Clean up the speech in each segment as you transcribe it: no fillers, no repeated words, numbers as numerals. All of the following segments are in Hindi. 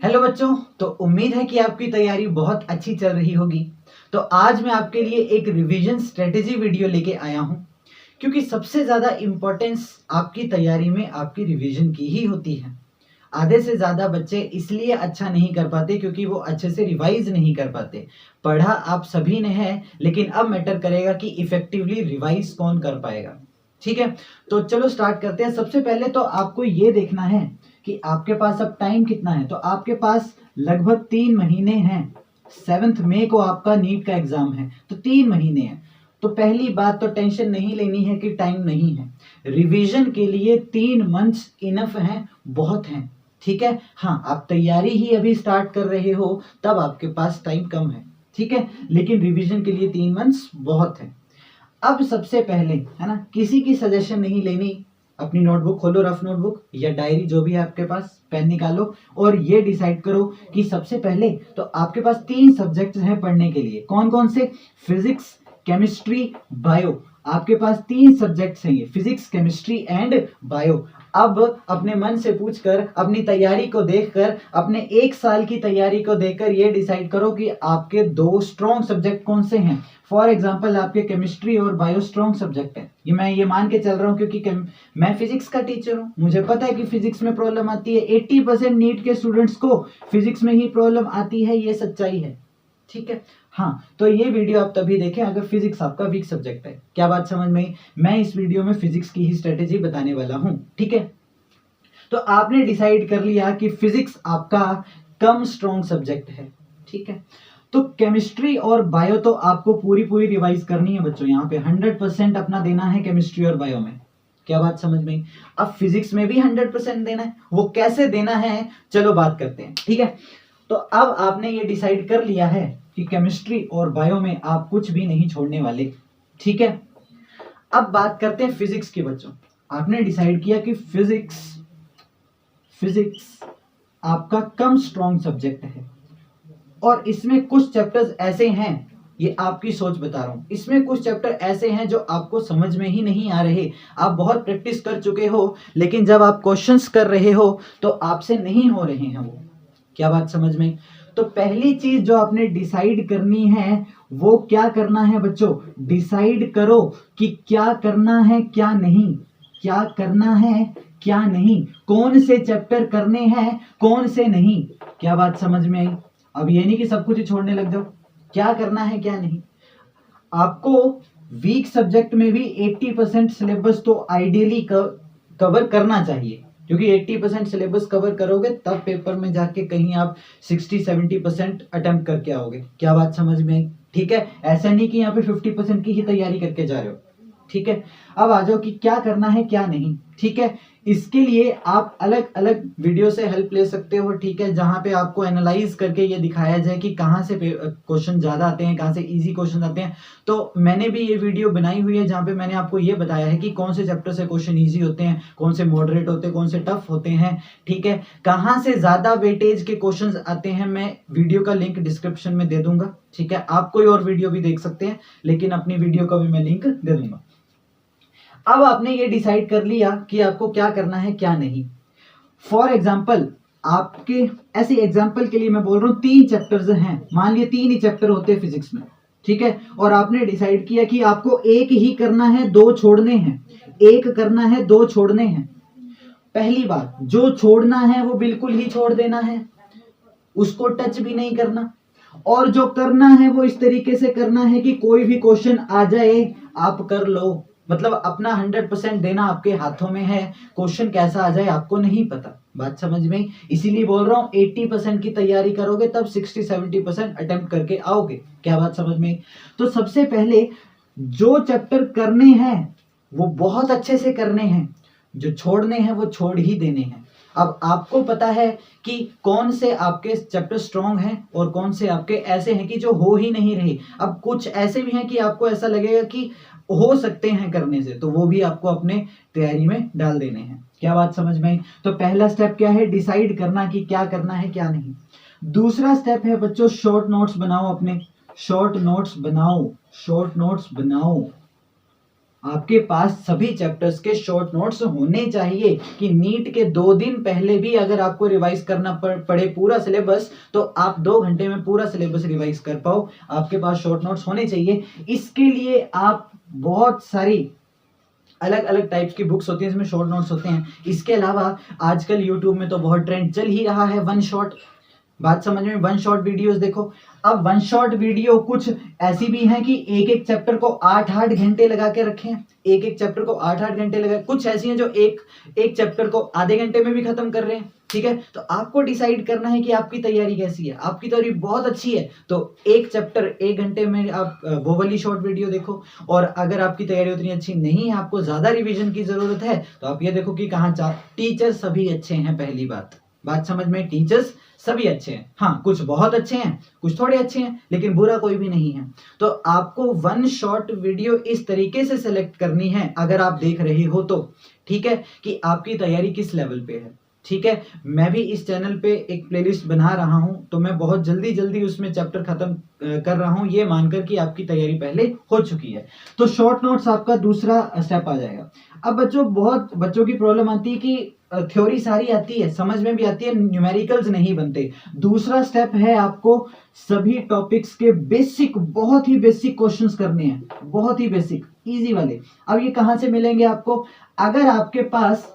हेलो बच्चों। तो उम्मीद है कि आपकी तैयारी बहुत अच्छी चल रही होगी। तो आज मैं आपके लिए एक रिवीजन स्ट्रेटेजी वीडियो लेके आया हूं, क्योंकि सबसे ज़्यादा इम्पोर्टेंस आपकी तैयारी में आपकी रिवीजन की ही होती है। आधे से ज़्यादा बच्चे इसलिए अच्छा नहीं कर पाते क्योंकि वो अच्छे से रिवाइज नहीं कर पाते। पढ़ा आप सभी ने है, लेकिन अब मैटर करेगा कि इफेक्टिवली रिवाइज कौन कर पाएगा। ठीक है, तो चलो स्टार्ट करते हैं। सबसे पहले तो आपको ये देखना है कि आपके पास अब टाइम कितना है। तो आपके पास लगभग 3 महीने हैं। 7 मई को आपका नीट का एग्जाम है, तो 3 महीने हैं। तो पहली बात तो टेंशन नहीं लेनी है कि टाइम नहीं है। रिवीजन के लिए 3 मंथ्स इनफ हैं, बहुत हैं। ठीक है, हाँ, आप तैयारी ही अभी स्टार्ट कर रहे हो तब आपके पास टाइम कम है। ठीक है, लेकिन रिवीजन के लिए 3 मंथ्स बहुत है। अब सबसे पहले है ना, किसी की सजेशन नहीं लेनी। अपनी नोटबुक खोलो, रफ नोटबुक या डायरी जो भी है आपके पास, पेन निकालो और ये डिसाइड करो कि सबसे पहले तो आपके पास 3 सब्जेक्ट्स हैं पढ़ने के लिए। कौन कौन से? Physics, chemistry, bio. आपके पास 3 सब्जेक्ट्स हैं ये, फिजिक्स, केमिस्ट्री एंड बायो। अब अपने मन से पूछकर, अपनी तैयारी को देखकर, अपने 1 साल की तैयारी को देखकर ये डिसाइड करो कि आपके 2 स्ट्रॉन्ग सब्जेक्ट कौन से हैं। फॉर एग्जाम्पल आपके केमिस्ट्री और बायो स्ट्रॉन्ग सब्जेक्ट है। ये मैं ये मान के चल रहा हूँ क्योंकि मैं फिजिक्स का टीचर हूँ, मुझे पता है कि फिजिक्स में प्रॉब्लम आती है। 80% नीट के स्टूडेंट्स को फिजिक्स में ही प्रॉब्लम आती है, ये सच्चाई है। ठीक है, हाँ, तो ये वीडियो आप तभी देखें अगर फिजिक्स आपका वीक सब्जेक्ट है। क्या बात समझ में आई? मैं इस वीडियो में फिजिक्स की ही स्ट्रेटेजी बताने वाला हूं। ठीक है, तो आपने डिसाइड कर लिया कि फिजिक्स आपका कम स्ट्रॉन्ग सब्जेक्ट है। ठीक है, तो केमिस्ट्री और बायो तो आपको पूरी पूरी रिवाइज करनी है बच्चों। यहाँ पे 100% अपना देना है केमिस्ट्री और बायो में। क्या बात समझ में आई? अब फिजिक्स में भी 100% देना है। वो कैसे देना है चलो बात करते हैं। ठीक है, तो अब आपने ये डिसाइड कर लिया है कि केमिस्ट्री और बायो में आप कुछ भी नहीं छोड़ने वाले। ठीक है, अब बात करते हैं फिजिक्स की बच्चों। आपने डिसाइड किया कि फिजिक्स फिजिक्स आपका कम स्ट्रॉन्ग सब्जेक्ट है और इसमें कुछ चैप्टर्स ऐसे हैं, ये आपकी सोच बता रहा हूं, इसमें कुछ चैप्टर ऐसे हैं जो आपको समझ में ही नहीं आ रहे। आप बहुत प्रैक्टिस कर चुके हो, लेकिन जब आप क्वेश्चंस कर रहे हो तो आपसे नहीं हो रहे हैं वो। क्या बात समझ में? तो पहली चीज जो आपने डिसाइड करनी है वो क्या करना है बच्चों? डिसाइड करो कि क्या करना है क्या नहीं। क्या करना है क्या नहीं, कौन से चैप्टर करने हैं कौन से नहीं। क्या बात समझ में आई? अब ये नहीं कि सब कुछ ही छोड़ने लग जाओ। क्या करना है क्या नहीं। आपको वीक सब्जेक्ट में भी 80% सिलेबस तो आइडियली कवर करना चाहिए, क्योंकि 80% सिलेबस कवर करोगे तब पेपर में जाके कहीं आप 60-70% अटेम्प्ट करके आओगे। क्या बात समझ में आई? ठीक है, ऐसा नहीं कि यहाँ पे 50% की ही तैयारी करके जा रहे हो। ठीक है, अब आ जाओ कि क्या करना है क्या नहीं। ठीक है, इसके लिए आप अलग अलग वीडियो से हेल्प ले सकते हो। ठीक है, जहां पे आपको एनालाइज करके ये दिखाया जाए कि कहाँ से क्वेश्चन ज्यादा आते हैं, कहाँ से इजी क्वेश्चन आते हैं। तो मैंने भी ये वीडियो बनाई हुई है जहां पे मैंने आपको ये बताया है कि कौन से चैप्टर से क्वेश्चन इजी होते हैं, कौन से मॉडरेट होते हैं, कौन से टफ होते हैं। ठीक है, कहाँ से ज्यादा वेटेज के क्वेश्चन आते हैं, मैं वीडियो का लिंक डिस्क्रिप्शन में दे दूंगा। ठीक है, आप कोई और वीडियो भी देख सकते हैं, लेकिन अपनी वीडियो का भी मैं लिंक दे दूंगा। अब आपने ये डिसाइड कर लिया कि आपको क्या करना है क्या नहीं। फॉर एग्जाम्पल, आपके ऐसे एग्जाम्पल के लिए मैं बोल रहा हूं 3 चैप्टर्स हैं, मान लिया 3 ही चैप्टर होते हैं फिजिक्स में। ठीक है, और आपने डिसाइड किया कि आपको एक ही करना है, 2 छोड़ने हैं। एक करना है, 2 छोड़ने हैं। पहली बात, जो छोड़ना है वो बिल्कुल ही छोड़ देना है, उसको टच भी नहीं करना। और जो करना है वो इस तरीके से करना है कि कोई भी क्वेश्चन आ जाए आप कर लो। मतलब अपना 100% देना आपके हाथों में है, क्वेश्चन कैसा आ जाए आपको नहीं पता। बात समझ में? इसीलिए बोल रहा हूं 80% की तैयारी करोगे तब 60-70% अटेम्प्ट करके आओगे। क्या बात समझ में? तो सबसे पहले जो चैप्टर करने हैं वो बहुत अच्छे से करने हैं, जो छोड़ने हैं वो छोड़ ही देने हैं। अब आपको पता है कि कौन से आपके चैप्टर स्ट्रॉन्ग हैं और कौन से आपके ऐसे हैं कि जो हो ही नहीं रहे। अब कुछ ऐसे भी हैं कि आपको ऐसा लगेगा कि हो सकते हैं करने से, तो वो भी आपको अपने तैयारी में डाल देने हैं। क्या बात समझ में आई? तो पहला स्टेप क्या है? डिसाइड करना कि क्या करना है क्या नहीं। दूसरा स्टेप है बच्चों, शॉर्ट नोट्स बनाओ अपने। शॉर्ट नोट्स बनाओ, शॉर्ट नोट्स बनाओ। आपके पास सभी चैप्टर्स के शॉर्ट नोट्स होने चाहिए कि नीट के 2 दिन पहले भी अगर आपको रिवाइज करना पड़े पूरा सिलेबस, तो आप 2 घंटे में पूरा सिलेबस रिवाइज कर पाओ। आपके पास शॉर्ट नोट्स होने चाहिए। इसके लिए आप बहुत सारी अलग अलग टाइप्स की बुक्स होती हैं, इसमें शॉर्ट नोट्स होते हैं। इसके अलावा आजकल यूट्यूब में तो बहुत ट्रेंड चल ही रहा है वन शॉट। बात समझ में, वन शॉट वीडियोस देखो। अब वन शॉट वीडियो कुछ ऐसी भी हैं कि एक एक चैप्टर को 8-8 घंटे लगा के रखे हैं, एक एक चैप्टर को 8-8 घंटे लगा। कुछ ऐसी हैं जो एक एक चैप्टर को आधे घंटे में भी खत्म कर रहे हैं। ठीक है, तो आपको डिसाइड करना है कि आपकी तैयारी कैसी है। आपकी तैयारी बहुत अच्छी है तो एक चैप्टर 1 घंटे में आप वो वाली शॉर्ट वीडियो देखो। और अगर आपकी तैयारी उतनी अच्छी नहीं है, आपको ज्यादा रिवीजन की जरूरत है, तो आप ये देखो कि कहाँ टीचर्स सभी अच्छे हैं। पहली बात समझ में, टीचर्स सभी अच्छे हैं। हाँ, कुछ बहुत अच्छे हैं, कुछ थोड़े अच्छे हैं, लेकिन बुरा कोई भी नहीं है। तो आपको वन शॉट वीडियो इस तरीके से सिलेक्ट करनी है अगर आप देख रही हो तो, ठीक है, कि आपकी तैयारी किस लेवल पे है। ठीक है, मैं भी इस चैनल पे एक प्लेलिस्ट बना रहा हूं, तो मैं बहुत जल्दी उसमें चैप्टर खत्म कर रहा हूं, ये मानकर कि आपकी तैयारी पहले हो चुकी है। तो शॉर्ट नोट्स आपका दूसरा स्टेप आ जाएगा। अब बच्चों की प्रॉब्लम आती है कि थ्योरी सारी आती है, समझ में भी आती है, न्यूमेरिकल्स नहीं बनते। दूसरा स्टेप है आपको सभी टॉपिक्स के बेसिक, बहुत ही बेसिक क्वेश्चंस करने हैं, बहुत ही बेसिक इजी वाले। अब ये कहां से मिलेंगे आपको? अगर आपके पास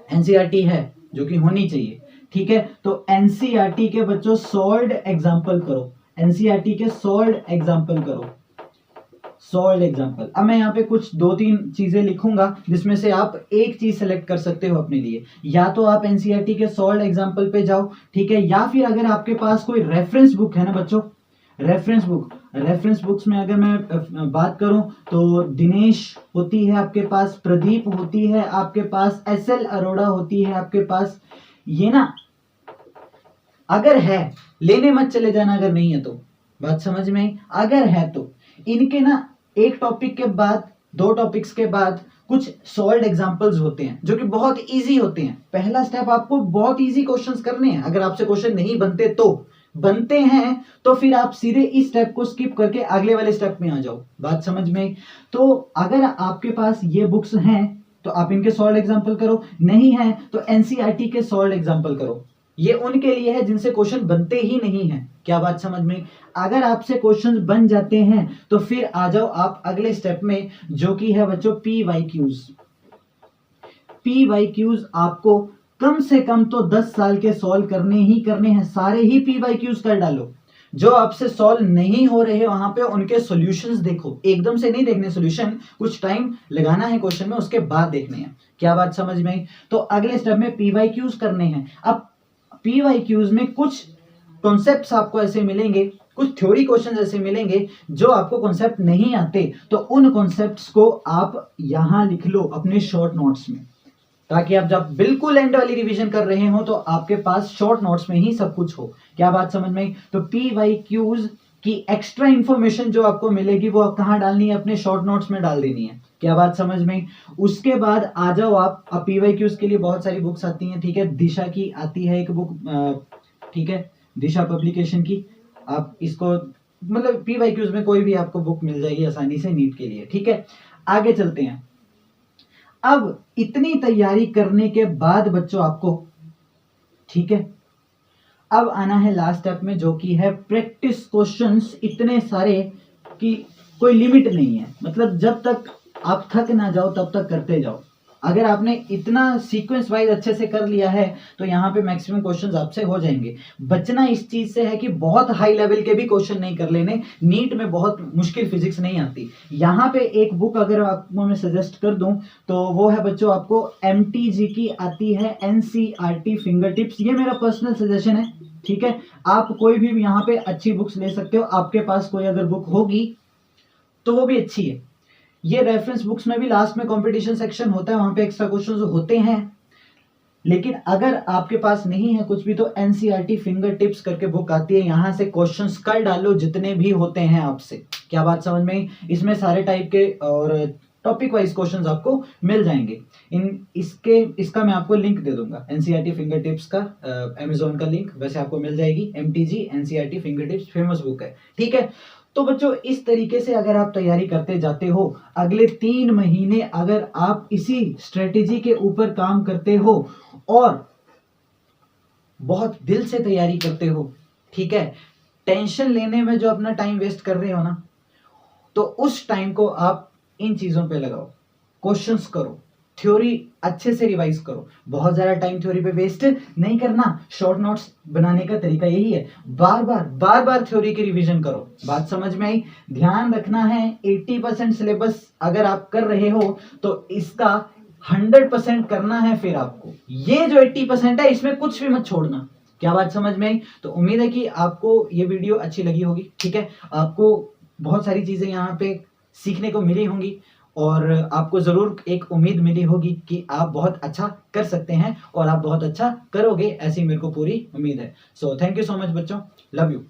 एनसीईआरटी है, जो कि होनी चाहिए, ठीक है, तो एनसीईआरटी के बच्चों सॉल्व्ड एग्जांपल करो, एनसीईआरटी के सॉल्व्ड एग्जांपल करो, सॉल्व्ड एग्जांपल। अब मैं यहाँ पे कुछ 2-3 चीजें लिखूंगा जिसमें से आप एक चीज सेलेक्ट कर सकते हो अपने लिए। या तो आप एनसीईआरटी के सॉल्व्ड एग्जांपल पे जाओ, ठीक है, या फिर अगर आपके पास कोई रेफरेंस बुक है ना बच्चों, रेफरेंस बुक्स में अगर मैं बात करूं तो दिनेश होती है आपके पास, प्रदीप होती है आपके पास, एसएल अरोड़ा होती है आपके पास। ये ना अगर है लेने मत चले जाना, अगर नहीं है तो। बात समझ में आई? अगर है तो इनके ना एक टॉपिक के बाद, 2 टॉपिक्स के बाद कुछ सॉल्व्ड एग्जांपल्स होते हैं जो कि बहुत इजी होते हैं। पहला स्टेप आपको बहुत इजी क्वेश्चंस करने हैं। अगर आपसे क्वेश्चन नहीं बनते हैं तो फिर आप सीधे इस स्टेप को स्किप करके अगले वाले स्टेप में आ जाओ। बात समझ में? तो अगर आपके पास ये बुक्स हैं तो आप इनके सॉल्व्ड एग्जांपल करो, नहीं है तो एनसीईआरटी के सॉल्व्ड एग्जांपल करो। ये उनके लिए है जिनसे क्वेश्चन बनते ही नहीं है। क्या बात समझ में? अगर आपसे क्वेश्चंस बन जाते हैं तो फिर आ जाओ आप अगले स्टेप में, जो कि है बच्चों पीवाईक्यूज। आपको कम से कम तो 10 साल के सॉल्व करने हैं, सारे ही पीवाईक्यूज कर डालो। जो आपसे सॉल्व नहीं हो रहे वहां पे उनके सॉल्यूशंस देखो, एकदम से नहीं देखने सॉल्यूशन, कुछ टाइम लगाना है क्वेश्चन में, उसके बाद देखने हैं। क्या बात समझ में आई? तो अगले स्टेप में पीवाईक्यूज करने हैं। अब पीवाईक्यूज में कुछ कॉन्सेप्ट्स आपको ऐसे मिलेंगे, कुछ थ्योरी क्वेश्चंस ऐसे मिलेंगे जो आपको कॉन्सेप्ट नहीं आते, तो उन कॉन्सेप्ट्स को आप यहां लिख लो अपने शॉर्ट नोट्स में, ताकि आप जब बिल्कुल एंड वाली रिवीजन कर रहे हो तो आपके पास शॉर्ट नोट्स में ही सब कुछ हो। क्या बात समझ में आई? तो पीवाईक्यूज की एक्स्ट्रा इंफॉर्मेशन जो आपको मिलेगी वो कहां डालनी है? अपने शॉर्ट नोट्स में डाल देनी है। क्या बात समझ में? उसके बाद आ जाओ आप, पीवाईक्यूज के लिए बहुत सारी बुक्स आती हैं, ठीक है, दिशा की आती है एक बुक, ठीक है, दिशा पब्लिकेशन की। आप इसको मतलब पीवाईक्यूज में कोई भी आपको बुक मिल जाएगी आसानी से नीट के लिए, ठीक है। आगे चलते हैं। अब इतनी तैयारी करने के बाद बच्चों आपको, ठीक है, अब आना है लास्ट स्टेप में, जो कि है प्रैक्टिस क्वेश्चंस इतने सारे कि कोई लिमिट नहीं है। मतलब जब तक आप थक ना जाओ तब तक करते जाओ। अगर आपने इतना सीक्वेंस वाइज अच्छे से कर लिया है तो यहाँ पे मैक्सिमम क्वेश्चंस आपसे हो जाएंगे। बचना इस चीज से है कि बहुत हाई लेवल के भी क्वेश्चन नहीं कर लेने। नीट में बहुत मुश्किल फिजिक्स नहीं आती। यहाँ पे एक बुक अगर आपको मैं सजेस्ट कर दूं तो वो है बच्चों, आपको MTG की आती है NCERT फिंगर टिप्स। ये मेरा पर्सनल सजेशन है, ठीक है। आप कोई भी यहाँ पे अच्छी बुक्स ले सकते हो। आपके पास कोई अगर बुक होगी तो वो भी अच्छी है। ये रेफरेंस बुक्स में भी लास्ट में कंपटीशन सेक्शन होता है, वहां पे एक्स्ट्रा क्वेश्चंस होते हैं। लेकिन अगर आपके पास नहीं है कुछ भी तो एनसीईआरटी फिंगर टिप्स करके बुक आती है, यहां से क्वेश्चंस कर डालो जितने भी होते हैं आपसे। क्या बात समझ में? इसमें सारे टाइप के और टॉपिक वाइज क्वेश्चंस आपको मिल जाएंगे। इसका मैं आपको लिंक दे दूंगा, एनसीईआरटी फिंगर टिप्स का अमेजोन का लिंक वैसे आपको मिल जाएगी। MTG NCERT finger tips famous book है, ठीक है। तो बच्चों इस तरीके से अगर आप तैयारी करते जाते हो, अगले 3 महीने अगर आप इसी स्ट्रेटेजी के ऊपर काम करते हो और बहुत दिल से तैयारी करते हो, ठीक है, टेंशन लेने में जो अपना टाइम वेस्ट कर रहे हो ना, तो उस टाइम को आप इन चीजों पे लगाओ, क्वेश्चंस करो, थ्योरी अच्छे से रिवाइज करो। बहुत ज्यादा टाइम थ्योरी पे वेस्ट नहीं करना। शॉर्ट नोट्स बनाने का तरीका यही है, बार बार थ्योरी की रिवीजन करो। बात समझ में आई? ध्यान रखना है 80% सिलेबस अगर आप कर रहे हो तो इसका 100% करना है। फिर आपको ये जो 80% है इसमें कुछ भी मत छोड़ना। क्या बात समझ में आई? तो उम्मीद है कि आपको ये वीडियो अच्छी लगी होगी, ठीक है, आपको बहुत सारी चीजें यहाँ पे सीखने को मिली होंगी और आपको जरूर एक उम्मीद मिली होगी कि आप बहुत अच्छा कर सकते हैं और आप बहुत अच्छा करोगे, ऐसी मेरे को पूरी उम्मीद है। So thank you so much बच्चों, लव यू।